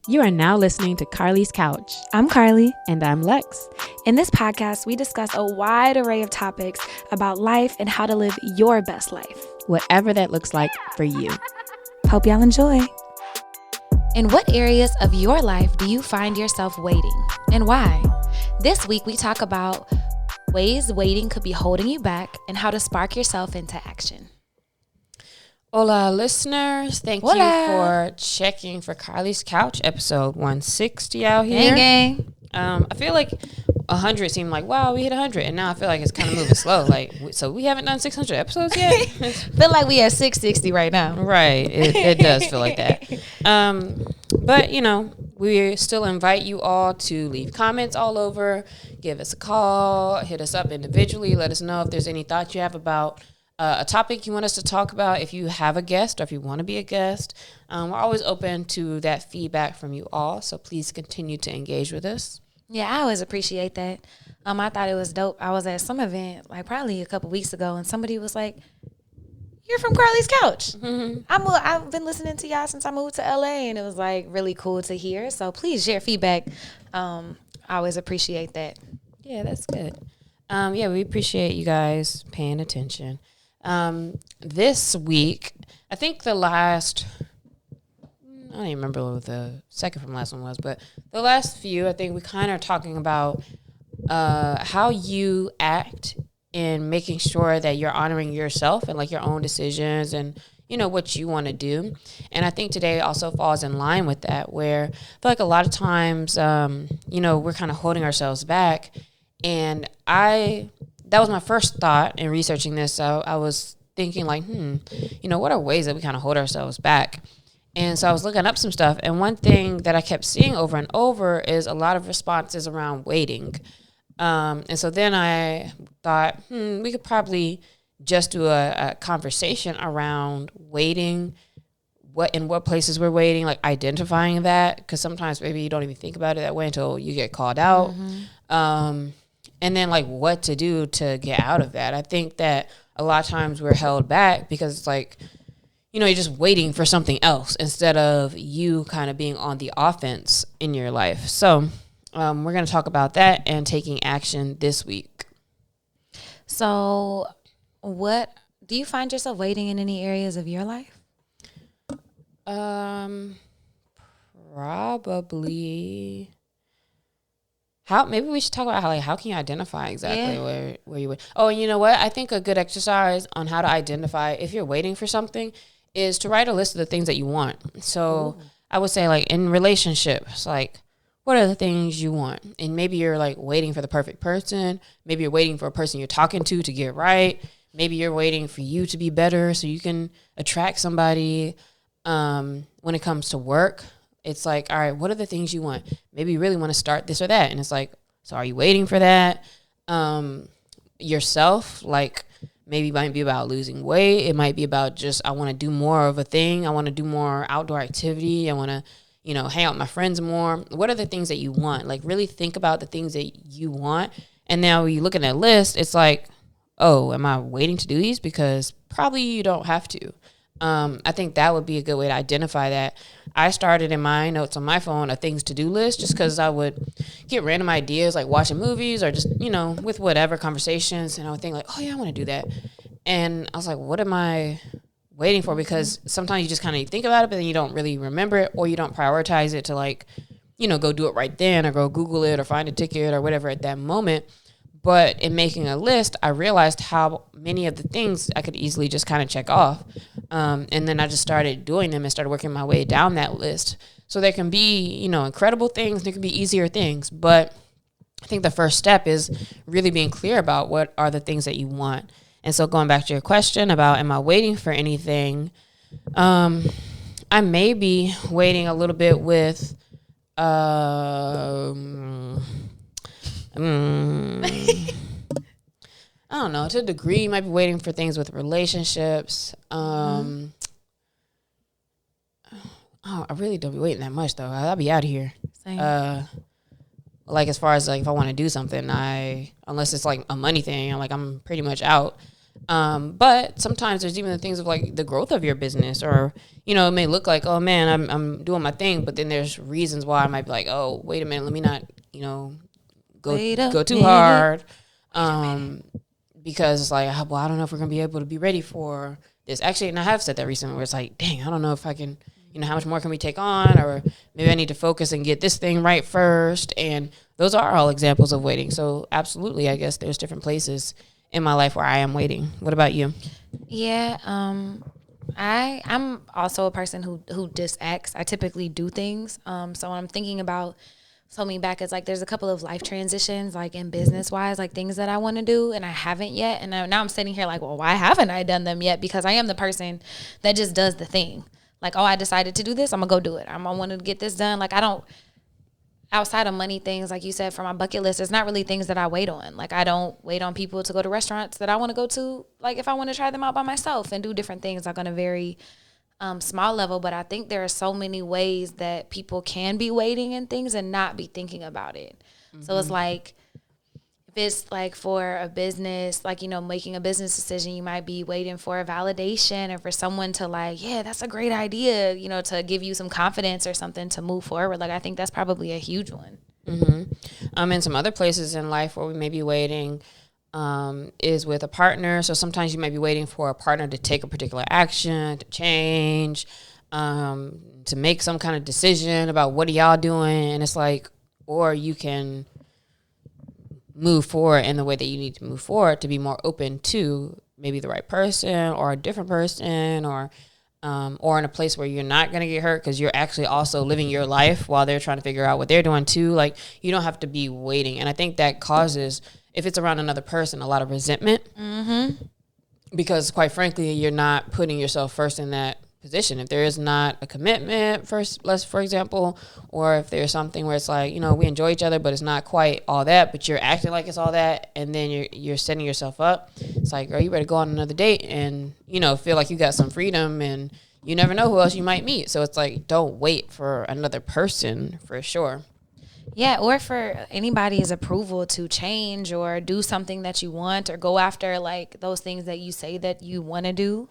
You are now listening to Carly's Couch. I'm Carly. And I'm Lex. In this podcast, we discuss a wide array of topics about life and how to live your best life, whatever that looks like for you. Hope y'all enjoy. In what areas of your life do you find yourself waiting, and why? This week, we talk about ways waiting could be holding you back and how to spark yourself into action. Hola, listeners. Thank you for checking for Carly's Couch, episode 160 out here. Gang. I feel like 100 seemed like, wow, we hit 100. And now I feel like it's kind of moving slow. So we haven't done 600 episodes yet? Feel like we at 660 right now. Right. It does feel like that. But, we still invite you all to leave comments all over, give us a call, hit us up individually, let us know if there's any thoughts you have about a topic you want us to talk about. If you have a guest or if you want to be a guest, we're always open to that feedback from you all. So please continue to engage with us. Yeah, I always appreciate that. I thought it was dope. I was at some event like probably a couple weeks ago, and somebody was like, "You're from Carly's Couch." Mm-hmm. I've been listening to y'all since I moved to LA, and it was like really cool to hear. So please share feedback. I always appreciate that. Yeah, that's good. We appreciate you guys paying attention. This week, I think I don't even remember what the second from last one was, but the last few, I think we kind of are talking about how you act in making sure that you're honoring yourself and like your own decisions and, what you want to do. And I think today also falls in line with that, where I feel like a lot of times, we're kind of holding ourselves back. And that was my first thought in researching this. I was thinking like, what are ways that we kind of hold ourselves back? And so I was looking up some stuff. And one thing that I kept seeing over and over is a lot of responses around waiting. And so then I thought, we could probably just do a conversation around waiting, in what places we're waiting, like identifying that. Because sometimes maybe you don't even think about it that way until you get called out. Mm-hmm. And then like what to do to get out of that. I think that a lot of times we're held back because it's like, you're just waiting for something else instead of you kind of being on the offense in your life. So we're going to talk about that and taking action this week. So do you find yourself waiting in any areas of your life? Probably. Maybe we should talk about how can you identify exactly where you wait. Oh, and you know what? I think a good exercise on how to identify if you're waiting for something is to write a list of the things that you want. So I would say like in relationships, like what are the things you want? And maybe you're like waiting for the perfect person. Maybe you're waiting for a person you're talking to get right. Maybe you're waiting for you to be better so you can attract somebody. When it comes to work, it's like, all right, what are the things you want? Maybe you really want to start this or that. And it's like, so are you waiting for that? Yourself, like maybe it might be about losing weight. It might be about just, I want to do more of a thing. I want to do more outdoor activity. I want to, hang out with my friends more. What are the things that you want? Like really think about the things that you want. And now when you look at that list, it's like, oh, am I waiting to do these? Because probably you don't have to. I think that would be a good way to identify that. I started in my notes on my phone a things to do list just because I would get random ideas like watching movies or just, with whatever conversations. And I would think like, oh, yeah, I want to do that. And I was like, what am I waiting for? Because sometimes you just kind of think about it, but then you don't really remember it or you don't prioritize it to like, go do it right then or go Google it or find a ticket or whatever at that moment. But in making a list, I realized how many of the things I could easily just kind of check off. And then I just started doing them and started working my way down that list. So there can be, incredible things. There can be easier things. But I think the first step is really being clear about what are the things that you want. And so going back to your question about am I waiting for anything, I may be waiting a little bit with I don't know, to a degree, you might be waiting for things with relationships. I really don't be waiting that much, though. I'll be out of here. Same. Like, as far as, like, if I want to do something, unless it's, like, a money thing, I'm pretty much out. But sometimes there's even the things of like the growth of your business, or, you know, it may look like, oh man, I'm doing my thing, but then there's reasons why I might be like, oh, wait a minute, let me not, you know, go too hard. Because it's like, well, I don't know if we're going to be able to be ready for this. Actually, and I have said that recently where it's like, dang, I don't know if I can, you know, how much more can we take on? Or maybe I need to focus and get this thing right first. And those are all examples of waiting. So absolutely, I guess there's different places in my life where I am waiting. What about you? Yeah, I'm also a person who just acts. I typically do things. So when I'm thinking about me back, it's like there's a couple of life transitions, like in business wise, like things that I want to do and I haven't yet. And now I'm sitting here like, well, why haven't I done them yet? Because I am the person that just does the thing. Like, oh, I decided to do this, I'm gonna go do it. I want to get this done. Like, I don't, outside of money things, like you said, for my bucket list, it's not really things that I wait on. Like, I don't wait on people to go to restaurants that I want to go to. Like, if I want to try them out by myself and do different things, like on a very small level. But I think there are so many ways that people can be waiting and things and not be thinking about it. Mm-hmm. So it's like, if it's like for a business, like, you know, making a business decision, you might be waiting for a validation or for someone to like, yeah, that's a great idea, you know, to give you some confidence or something to move forward. Like, I think that's probably a huge one. Mm-hmm. And some other places in life where we may be waiting is with a partner. So sometimes you might be waiting for a partner to take a particular action, to change, to make some kind of decision about what are y'all doing. And it's like, or you can move forward in the way that you need to move forward to be more open to maybe the right person or a different person, or in a place where you're not going to get hurt because you're actually also living your life while they're trying to figure out what they're doing too. Like, you don't have to be waiting. And I think that causes, if it's around another person, a lot of resentment. Mm-hmm. Because quite frankly, you're not putting yourself first in that position. If there is not a commitment first, for example, or if there's something where it's like, you know, we enjoy each other, but it's not quite all that, but you're acting like it's all that, and then you're setting yourself up. It's like, girl, you better go on another date and, you know, feel like you got some freedom, and you never know who else you might meet. So it's like, don't wait for another person for sure. Yeah, or for anybody's approval to change or do something that you want or go after like those things that you say that you want to do.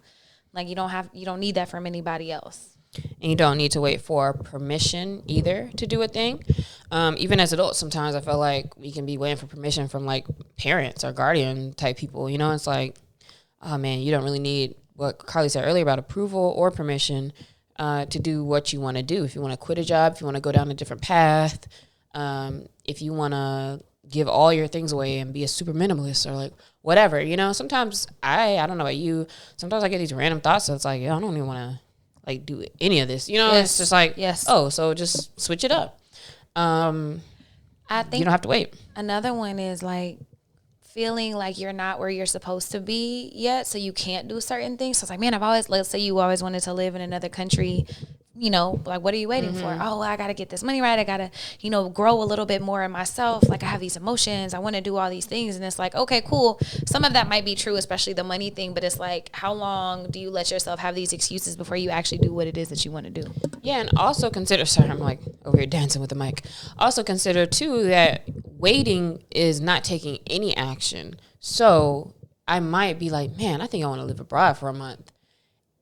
Like, you don't need that from anybody else. And you don't need to wait for permission either to do a thing. Even as adults, sometimes I feel like we can be waiting for permission from like parents or guardian type people. You know, it's like, oh man, you don't really need what Carly said earlier about approval or permission to do what you want to do. If you want to quit a job, if you want to go down a different path, if you want to give all your things away and be a super minimalist or like whatever, you know, sometimes I don't know about you, sometimes I get these random thoughts. So it's like, I don't even want to like do any of this, you know. Yes. It's just like, yes. Oh, so just switch it up. I think you don't have to wait. Another one is like feeling like you're not where you're supposed to be yet, so you can't do certain things. So it's like, man, let's say you always wanted to live in another country, you know, like, what are you waiting for? Oh, I got to get this money right. I got to, you know, grow a little bit more in myself. Like, I have these emotions. I want to do all these things. And it's like, okay, cool. Some of that might be true, especially the money thing. But it's like, how long do you let yourself have these excuses before you actually do what it is that you want to do? Yeah, and also consider, sorry, I'm like over here dancing with the mic. Also consider, too, that waiting is not taking any action. So I might be like, man, I think I want to live abroad for a month.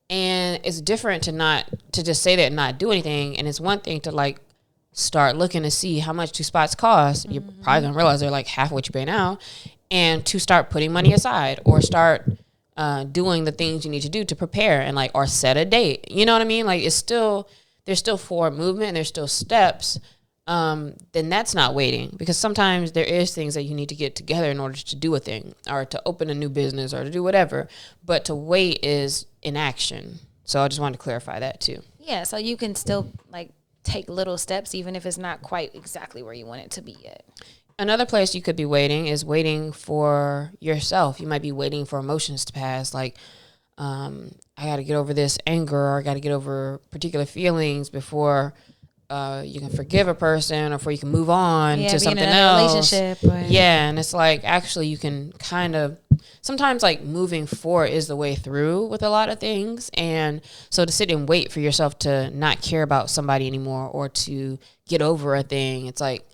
And it's different to just say that and not do anything. And it's one thing to like start looking to see how much do spots cost. You're probably gonna realize they're like half what you pay now, and to start putting money aside or start doing the things you need to do to prepare and like, or set a date. You know what I mean? Like, there's still forward movement and there's still steps. Then that's not waiting, because sometimes there is things that you need to get together in order to do a thing or to open a new business or to do whatever. But to wait is inaction. So I just wanted to clarify that too. Yeah, so you can still like take little steps even if it's not quite exactly where you want it to be yet. Another place you could be waiting is waiting for yourself. You might be waiting for emotions to pass, like I got to get over this anger, or I got to get over particular feelings before you can forgive a person, or before you can move on to something else. Yeah, and it's like, actually you can kind of, sometimes like moving forward is the way through with a lot of things. And so to sit and wait for yourself to not care about somebody anymore or to get over a thing, it's like,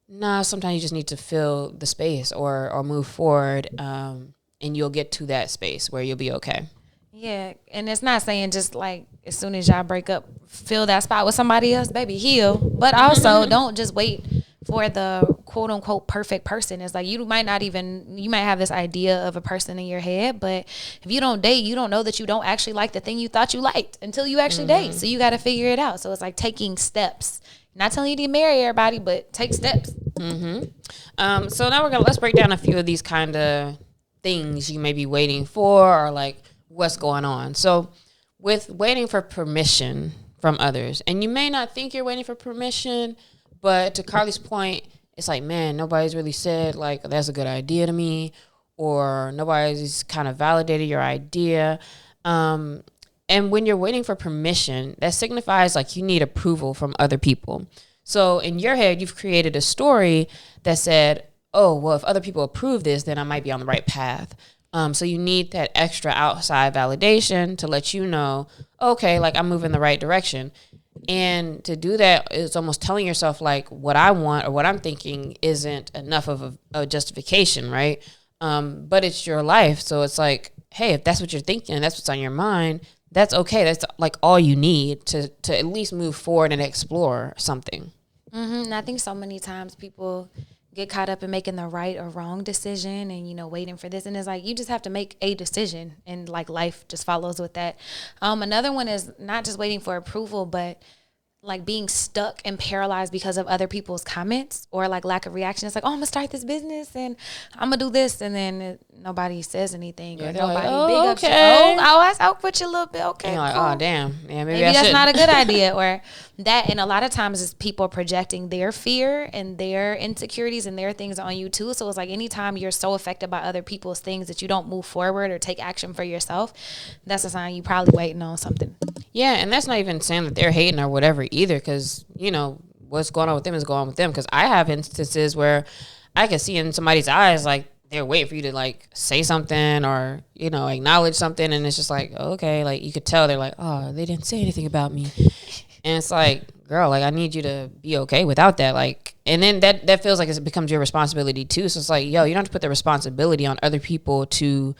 nah, sometimes you just need to fill the space or move forward. And and you'll get to that space where you'll be okay. Yeah, and it's not saying just like as soon as y'all break up, fill that spot with somebody else, baby, heal. But also don't just wait for the quote unquote perfect person. It's like you might have this idea of a person in your head, but if you don't date, you don't know that you don't actually like the thing you thought you liked until you actually date. So you got to figure it out. So it's like taking steps. Not telling you to marry everybody, but take steps. So now let's break down a few of these kind of things you may be waiting for, or like what's going on. So with waiting for permission from others, and you may not think you're waiting for permission, but to Carly's point, it's like, man, nobody's really said like that's a good idea to me, or nobody's kind of validated your idea. And when you're waiting for permission, that signifies like you need approval from other people. So in your head, you've created a story that said, oh, well, if other people approve this, then I might be on the right path. So you need that extra outside validation to let you know, okay, like I'm moving the right direction. And to do that, it's almost telling yourself like what I want or what I'm thinking isn't enough of a justification, right? But it's your life. So it's like, hey, if that's what you're thinking, that's what's on your mind, that's okay. That's like all you need to at least move forward and explore something. And I think so many times people get caught up in making the right or wrong decision and, waiting for this. And it's like, you just have to make a decision and like life just follows with that. Another one is not just waiting for approval, but like being stuck and paralyzed because of other people's comments or like lack of reaction. It's like, oh, I'm gonna start this business and I'm gonna do this. And then nobody says anything or nobody like, big up. okay. I'll put you a little bit. Okay. And you're like, cool. oh, damn. Yeah, maybe that's should. not a good idea. Or that, and a lot of times it's people projecting their fear and their insecurities and their things on you too. So it's like anytime you're so affected by other people's things that you don't move forward or take action for yourself, that's a sign you probably waiting on something. Yeah, and that's not even saying that they're hating or whatever either, because, what's going on with them is going on with them. Because I have instances where I can see in somebody's eyes, like, they're waiting for you to, like, say something or, acknowledge something. And it's just like, okay, like, you could tell they're like, oh, they didn't say anything about me. And it's like, girl, like, I need you to be okay without that. Like, and then that feels like it becomes your responsibility, too. So it's like, yo, you don't have to put the responsibility on other people to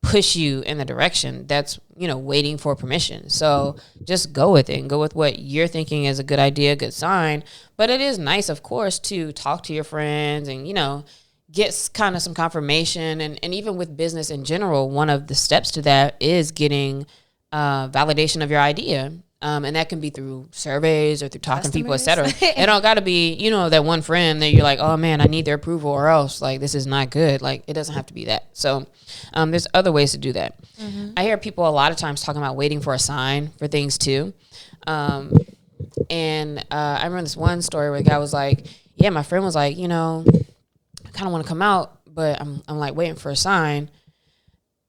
push you in the direction that's, waiting for permission. So just go with it and go with what you're thinking is a good idea, good sign. But it is nice, of course, to talk to your friends and, get kind of some confirmation. And even with business in general, one of the steps to that is getting validation of your idea. And that can be through surveys or through talking to people, et cetera. It don't got to be, that one friend that you're like, oh man, I need their approval or else like this is not good. Like it doesn't have to be that. So there's other ways to do that. I hear people a lot of times talking about waiting for a sign for things too. And I remember this one story where the guy was like, yeah, my friend was like, I kind of want to come out, but I'm like waiting for a sign.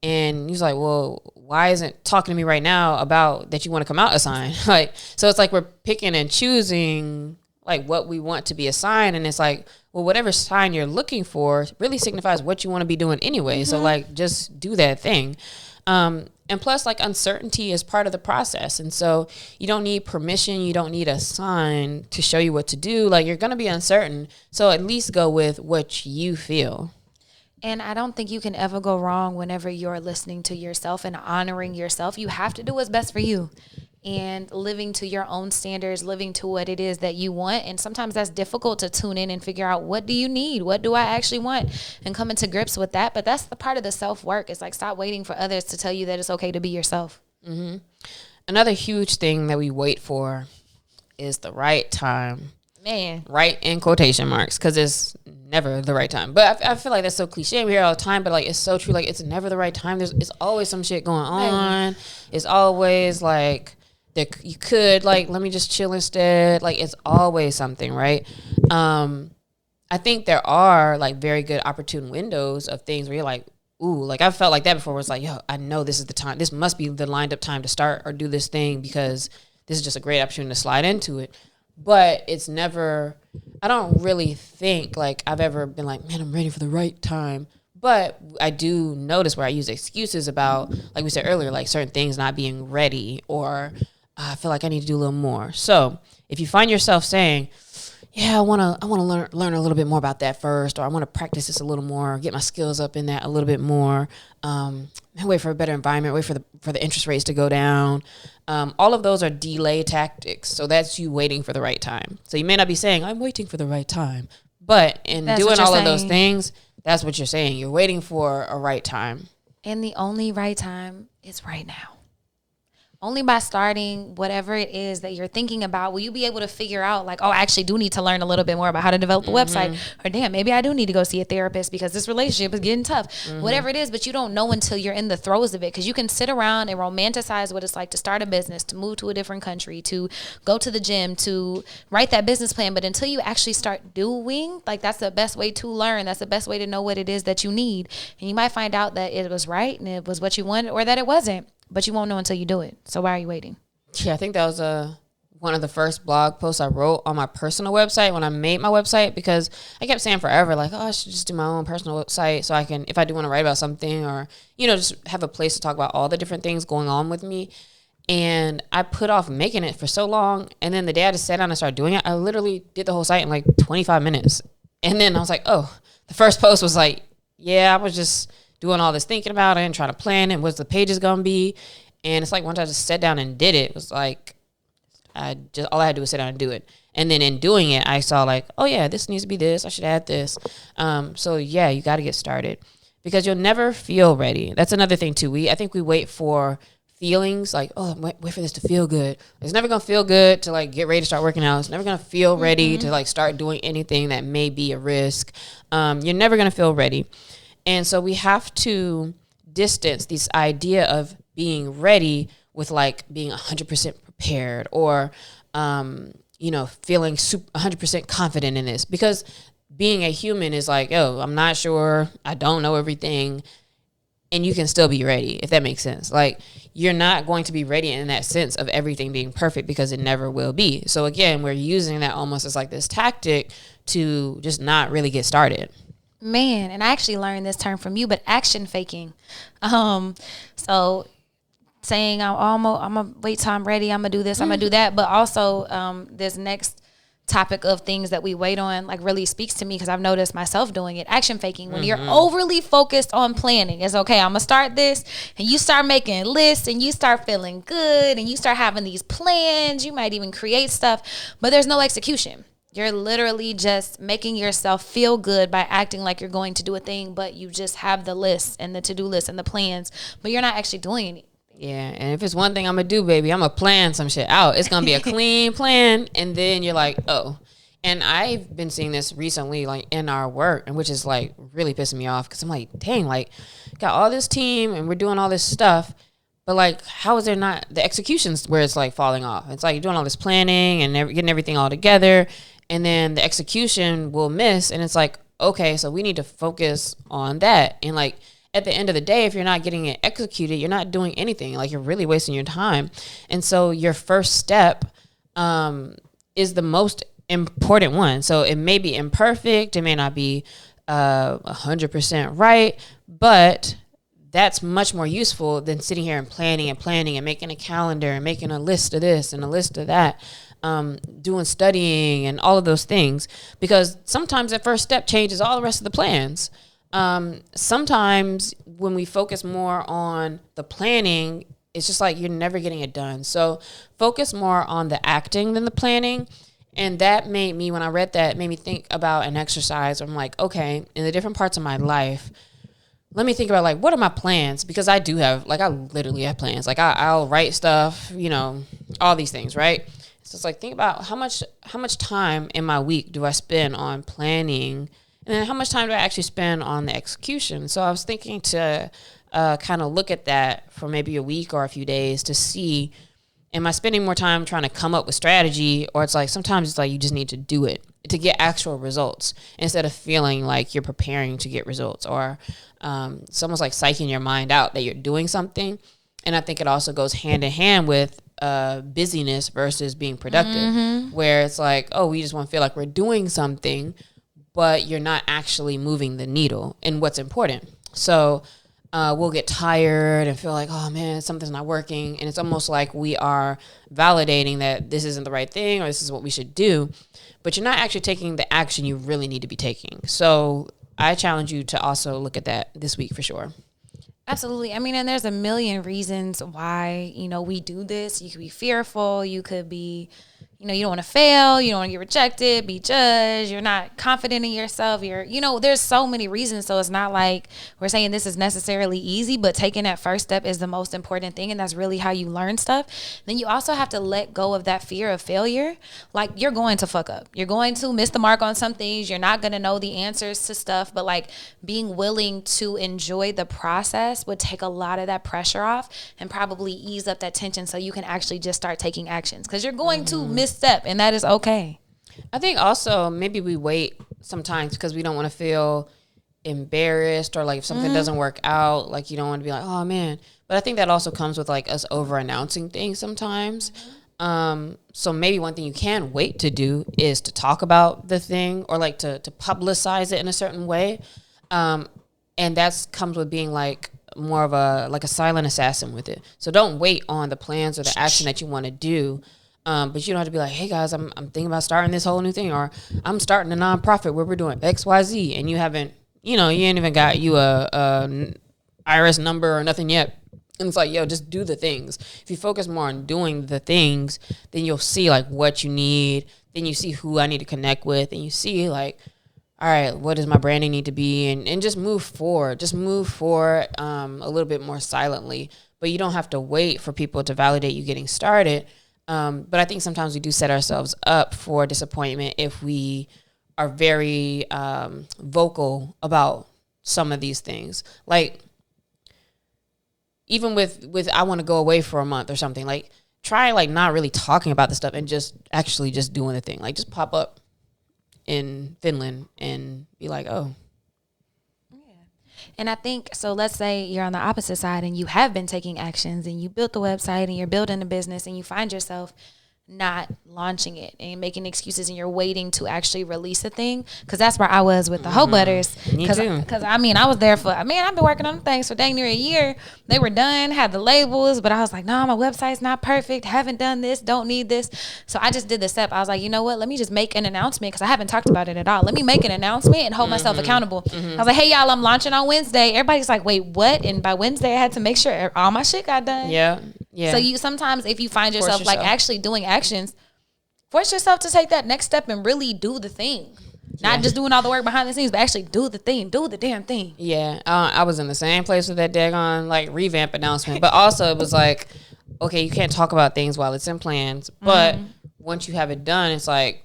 And he's like, well, why isn't talking to me right now about that you want to come out a sign? Like, so it's like we're picking and choosing like what we want to be a sign. And it's like, well, whatever sign you're looking for really signifies what you want to be doing anyway. So like, just do that thing. And plus like uncertainty is part of the process. And so you don't need permission. You don't need a sign to show you what to do. Like you're going to be uncertain. So at least go with what you feel. And I don't think you can ever go wrong whenever you're listening to yourself and honoring yourself. You have to do what's best for you and living to your own standards, living to what it is that you want. And sometimes that's difficult to tune in and figure out, what do you need? What do I actually want? And come into grips with that. But that's the part of the self-work. It's like, stop waiting for others to tell you that it's okay to be yourself. Mm-hmm. Another huge thing that we wait for is the right time. Man. Right in quotation marks, because it's never the right time. But I feel like that's so cliche. We hear it all the time, but like it's so true. Like it's never the right time. It's always some shit going on. It's always like you could like let me just chill instead. Like it's always something, right? I think there are like very good opportune windows of things where you're like, ooh, like I felt like that before. Where it's like, yo, I know this is the time. This must be the lined up time to start or do this thing because this is just a great opportunity to slide into it. But it's never, I don't really think like I've ever been like, man, I'm ready for the right time. But I do notice where I use excuses about, like we said earlier, like certain things not being ready or I feel like I need to do a little more. So if you find yourself saying, yeah, I want to learn a little bit more about that first, or I want to practice this a little more, get my skills up in that a little bit more. Wait for a better environment, wait for the interest rates to go down. All of those are delay tactics. So that's you waiting for the right time. So you may not be saying, I'm waiting for the right time, but in doing all of those things, that's what you're saying. You're waiting for a right time. And the only right time is right now. Only by starting whatever it is that you're thinking about will you be able to figure out, like, oh, I actually do need to learn a little bit more about how to develop a website. Or damn, maybe I do need to go see a therapist because this relationship is getting tough. Whatever it is, but you don't know until you're in the throes of it, because you can sit around and romanticize what it's like to start a business, to move to a different country, to go to the gym, to write that business plan. But until you actually start doing, like, that's the best way to learn. That's the best way to know what it is that you need. And you might find out that it was right and it was what you wanted, or that it wasn't. But you won't know until you do it. So why are you waiting? Yeah, I think that was one of the first blog posts I wrote on my personal website when I made my website, because I kept saying forever, like, oh, I should just do my own personal website so I can, if I do want to write about something, or, just have a place to talk about all the different things going on with me. And I put off making it for so long. And then the day I just sat down and started doing it, I literally did the whole site in like 25 minutes. And then I was like, oh, the first post was like, yeah, I was just doing all this thinking about it and trying to plan it. What's the pages gonna be? And it's like once I just sat down and did it, it was like all I had to do was sit down and do it. And then in doing it, I saw like, oh yeah, this needs to be this. I should add this. So yeah, you got to get started, because you'll never feel ready. That's another thing too. I think we wait for feelings, like, oh, wait for this to feel good. It's never gonna feel good to like get ready to start working out. It's never gonna feel ready to like start doing anything that may be a risk. You're never gonna feel ready. And so we have to distance this idea of being ready with like being 100% prepared, or, feeling 100% confident in this, because being a human is like, oh, I'm not sure, I don't know everything, and you can still be ready, if that makes sense. Like, you're not going to be ready in that sense of everything being perfect, because it never will be. So again, we're using that almost as like this tactic to just not really get started. Man, and I actually learned this term from you, but action faking. So saying I'm gonna wait till I'm ready, I'm gonna do this, I'm gonna do that. But also this next topic of things that we wait on like really speaks to me, because I've noticed myself doing it. Action faking. When you're overly focused on planning, it's okay, I'm gonna start this, and you start making lists and you start feeling good and you start having these plans. You might even create stuff, but there's no execution. You're literally just making yourself feel good by acting like you're going to do a thing, but you just have the list and the to-do list and the plans, but you're not actually doing anything. Yeah, and if it's one thing I'm going to do, baby, I'm going to plan some shit out. It's going to be a clean plan, and then you're like, oh. And I've been seeing this recently, like, in our work, and which is, like, really pissing me off, because I'm like, dang, like, got all this team, and we're doing all this stuff, but, like, how is there not the executions where it's, like, falling off? It's like you're doing all this planning and getting everything all together, and then the execution will miss, and it's like, okay, so we need to focus on that. And like at the end of the day, if you're not getting it executed, you're not doing anything. Like, you're really wasting your time. And so your first step is the most important one. So it may be imperfect, it may not be 100% right, but that's much more useful than sitting here and planning and making a calendar and making a list of this and a list of that. Doing studying and all of those things, because sometimes that first step changes all the rest of the plans. Sometimes when we focus more on the planning, it's just like you're never getting it done. So focus more on the acting than the planning. And that made me, when I read that, made me think about an exercise. I'm like, okay, in the different parts of my life, let me think about like, what are my plans? Because I do have, like, I literally have plans. Like I'll write stuff, all these things, right? So it's like, think about how much time in my week do I spend on planning, and then how much time do I actually spend on the execution? So I was thinking to kind of look at that for maybe a week or a few days to see, am I spending more time trying to come up with strategy, or it's like sometimes it's like you just need to do it to get actual results instead of feeling like you're preparing to get results, or it's almost like psyching your mind out that you're doing something. And I think it also goes hand in hand with busyness versus being productive, where it's like, oh, we just want to feel like we're doing something, but you're not actually moving the needle in what's important. So we'll get tired and feel like, oh man, something's not working. And it's almost like we are validating that this isn't the right thing or this is what we should do. But you're not actually taking the action you really need to be taking. So I challenge you to also look at that this week for sure. Absolutely. I mean, and there's a million reasons why, we do this. You could be fearful. You could be, you don't want to fail. You don't want to get rejected, be judged. You're not confident in yourself. There's so many reasons. So it's not like we're saying this is necessarily easy, but taking that first step is the most important thing. And that's really how you learn stuff. Then you also have to let go of that fear of failure. Like, you're going to fuck up. You're going to miss the mark on some things. You're not going to know the answers to stuff, but like being willing to enjoy the process would take a lot of that pressure off and probably ease up that tension so you can actually just start taking actions, because you're going to misstep, and that is okay. I think also maybe we wait sometimes because we don't want to feel embarrassed, or like if something doesn't work out, like you don't want to be like, oh man. But I think that also comes with like us over announcing things sometimes. So maybe one thing you can wait to do is to talk about the thing, or like to publicize it in a certain way. And that comes with being like more of a silent assassin with it. So don't wait on the plans or the action that you want to do. But you don't have to be like, hey guys, I'm thinking about starting this whole new thing, or I'm starting a nonprofit where we're doing XYZ, and you haven't, you ain't even got you a IRS number or nothing yet. And it's like, yo, just do the things. If you focus more on doing the things, then you'll see like what you need. Then you see who I need to connect with, and you see like, all right, what does my branding need to be? And just move forward. Just move forward a little bit more silently. But you don't have to wait for people to validate you getting started. But I think sometimes we do set ourselves up for disappointment if we are very vocal about some of these things. Like, even with I want to go away for a month or something, like try like not really talking about the stuff and just actually just doing the thing. Like, just pop up in Finland and be like, oh. And I think, so let's say you're on the opposite side and you have been taking actions and you built the website and you're building a business and you find yourself not launching it and making excuses, and you're waiting to actually release a thing, because that's where I was with the Hoe Butters. Me too. Because I was there for, I've been working on things for dang near a year. They were done, had the labels, but I was like, no, my website's not perfect, haven't done this, don't need this. So I just did the step. I was like, you know what, let me just make an announcement, because I haven't talked about it at all. Let me make an announcement and hold myself accountable. I was like, hey y'all, I'm launching on Wednesday. Everybody's like, wait, what? And by Wednesday I had to make sure all my shit got done. Yeah. So you sometimes, if you find yourself like actually doing actions, force yourself to take that next step and really do the thing. Not just doing all the work behind the scenes, but actually do the thing. Do the damn thing. Yeah. I was in the same place with that daggone like revamp announcement. But also it was like, okay, you can't talk about things while it's in plans. But once you have it done, it's like,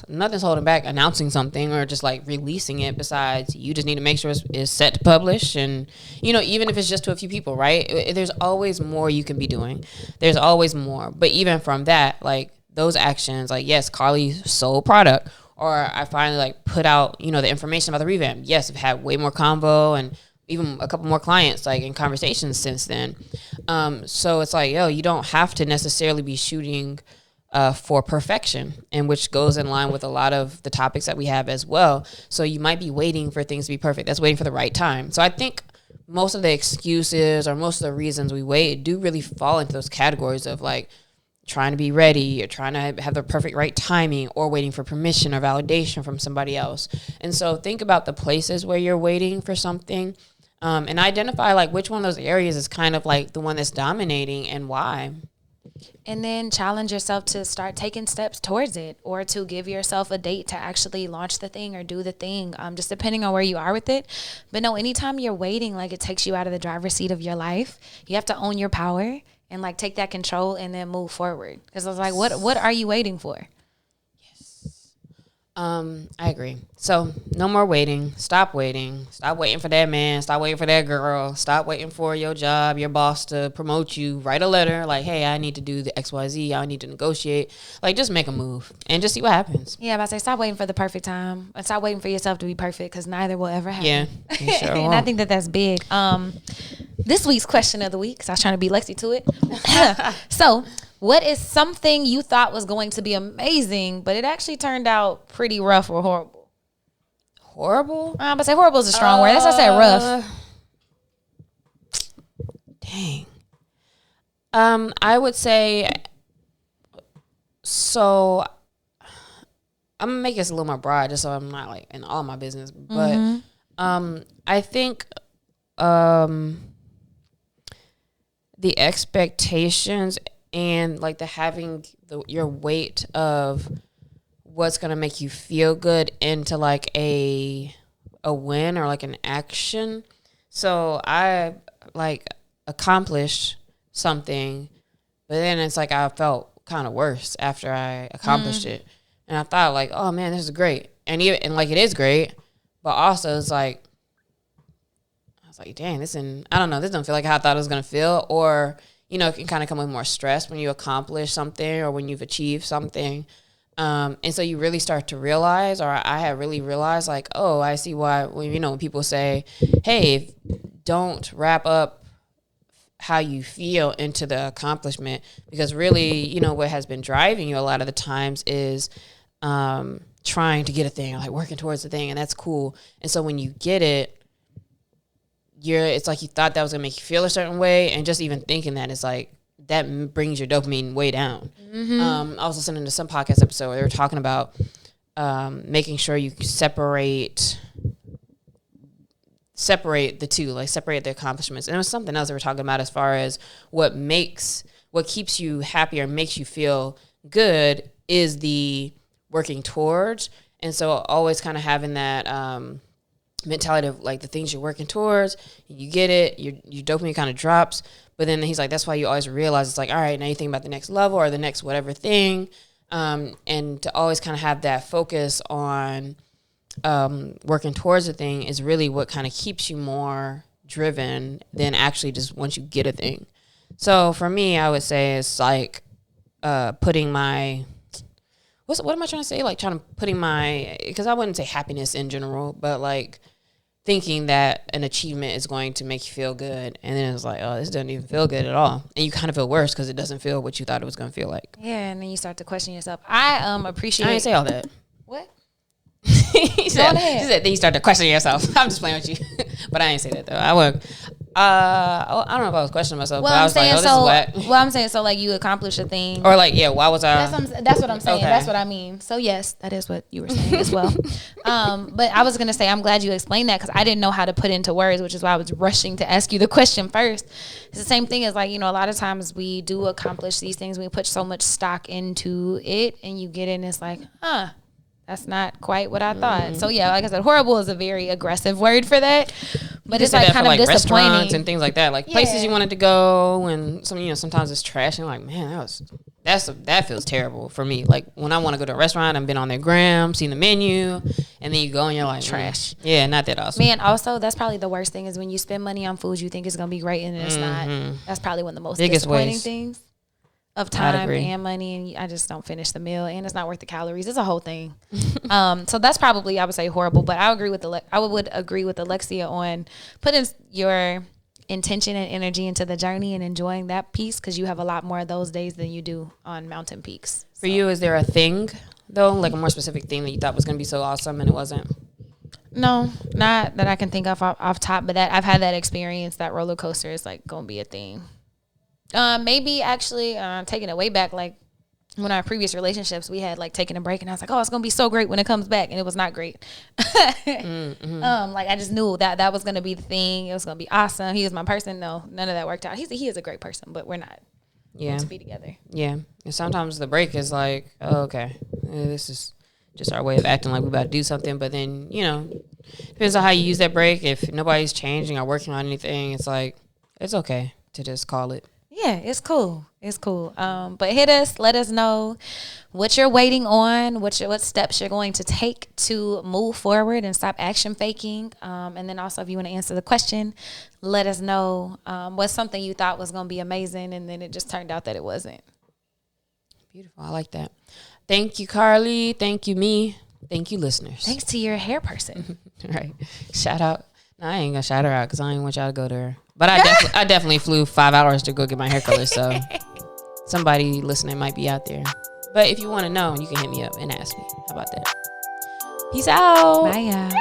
nothing's holding back announcing something or just like releasing it. Besides, you just need to make sure it's set to publish. And, even if it's just to a few people, right? There's always more you can be doing. There's always more. But even from that, like those actions, like, yes, Carly sold product, or I finally like put out, the information about the revamp. Yes, I've had way more convo and even a couple more clients like in conversations since then. So it's like, yo, you don't have to necessarily be shooting for perfection, and which goes in line with a lot of the topics that we have as well. So you might be waiting for things to be perfect. That's waiting for the right time. So I think most of the excuses or most of the reasons we wait do really fall into those categories of like trying to be ready or trying to have the perfect right timing, or waiting for permission or validation from somebody else. And so think about the places where you're waiting for something, and identify like which one of those areas is kind of like the one that's dominating and why. And then challenge yourself to start taking steps towards it, or to give yourself a date to actually launch the thing or do the thing, just depending on where you are with it. But no, anytime you're waiting, like it takes you out of the driver's seat of your life. You have to own your power and like take that control and then move forward. Because I was like, what are you waiting for? I agree. So no more waiting. Stop waiting. Stop waiting for that man. Stop waiting for that girl. Stop waiting for your job, your boss to promote you. Write a letter like, hey, I need to do the XYZ. I need to negotiate. Like, just make a move and just see what happens. Yeah, but I say stop waiting for the perfect time, and stop waiting for yourself to be perfect, because neither will ever happen. Yeah, you sure and won't. I think that's big. This week's question of the week, because I was trying to beat Lexi to it. So, what is something you thought was going to be amazing, but it actually turned out pretty rough or horrible? Horrible? But say horrible is a strong word. That's why I said rough. Dang. I would say, so I'm gonna make this a little more broad just so I'm not like in all my business. But I think the expectations and like the having your weight of what's gonna make you feel good into like a win or like an action. So I like accomplished something, but then it's like I felt kind of worse after I accomplished it, and I thought like, oh man, this is great, and like it is great, but also it's like I was like, dang, I don't know, this doesn't feel like how I thought it was gonna feel, or it can kind of come with more stress when you accomplish something or when you've achieved something. And so you really start to realize, or I have really realized, like, oh, I see why, when people say, hey, don't wrap up how you feel into the accomplishment, because really, what has been driving you a lot of the times is trying to get a thing, like working towards the thing, and that's cool. And so when you get it, it's like you thought that was gonna make you feel a certain way, and just even thinking that is like, that brings your dopamine way down. I was listening to some podcast episode where they were talking about making sure you separate the two, like separate the accomplishments. And it was something else they were talking about as far as what keeps you happy or makes you feel good is the working towards. And so always kind of having that mentality of like the things you're working towards, you get it, your dopamine kind of drops. But then he's like, that's why you always realize it's like, all right, now you think about the next level or the next whatever thing. And to always kind of have that focus on working towards a thing is really what kind of keeps you more driven than actually just once you get a thing. So for me, I would say it's like putting my, what am I trying to say? Like because I wouldn't say happiness in general, but like thinking that an achievement is going to make you feel good, and then it's like, oh, this doesn't even feel good at all, and you kind of feel worse because it doesn't feel what you thought it was going to feel like. Yeah, and then you start to question yourself. I appreciate. I didn't say all that. What? He said then you start to question yourself. I'm just playing with you, but I didn't say that though. I would. I don't know if I was questioning myself, but I was like, oh, this is whack. Well, I'm saying, so like you accomplish a thing. Or like, yeah, why was I? That's what I'm saying. Okay. That's what I mean. So yes, that is what you were saying as well. But I was going to say, I'm glad you explained that, because I didn't know how to put into words, which is why I was rushing to ask you the question first. It's the same thing as like, a lot of times we do accomplish these things. We put so much stock into it, and you get it and it's like, that's not quite what I thought. So yeah, like I said, horrible is a very aggressive word for that. But it's like kind of disappointing. Restaurants and things like that, like places you wanted to go, and sometimes it's trash, and you're like, man, that feels terrible for me. Like when I want to go to a restaurant, I've been on their gram, seen the menu, and then you go and you're like, trash. Yeah, not that awesome. Man, also that's probably the worst thing is when you spend money on food you think it's gonna be great and it's not. That's probably one of the most biggest disappointing waste things of time and money, and I just don't finish the meal, and it's not worth the calories. It's a whole thing. So that's probably, I would say, horrible. But I would agree with Alexia on putting your intention and energy into the journey and enjoying that piece, because you have a lot more of those days than you do on mountain peaks. For you, is there a thing though, like a more specific thing that you thought was going to be so awesome and it wasn't? No, not that I can think of off top, but that I've had that experience. That roller coaster is like going to be a thing. Maybe actually taking it way back, like when our previous relationships, we had like taken a break, and I was like, oh, it's gonna be so great when it comes back, and it was not great. Like I just knew that was gonna be the thing. It was gonna be awesome. He was my person. No, none of that worked out. He is a great person, but we're not going to be together. Yeah, and sometimes the break is like, oh, okay, this is just our way of acting like we're about to do something. But then depends on how you use that break. If nobody's changing or working on anything, it's like it's okay to just call it. Yeah, it's cool. It's cool. But hit us. Let us know what you're waiting on, what steps you're going to take to move forward and stop action faking. And then also, if you want to answer the question, let us know what's something you thought was going to be amazing, and then it just turned out that it wasn't. Beautiful. I like that. Thank you, Carly. Thank you, me. Thank you, listeners. Thanks to your hair person. Right. Shout out. No, I ain't going to shout her out because I ain't want y'all to go to her. But I definitely flew 5 hours to go get my hair color, so somebody listening might be out there. But if you want to know, you can hit me up and ask me. How about that? Peace out. Bye, y'all.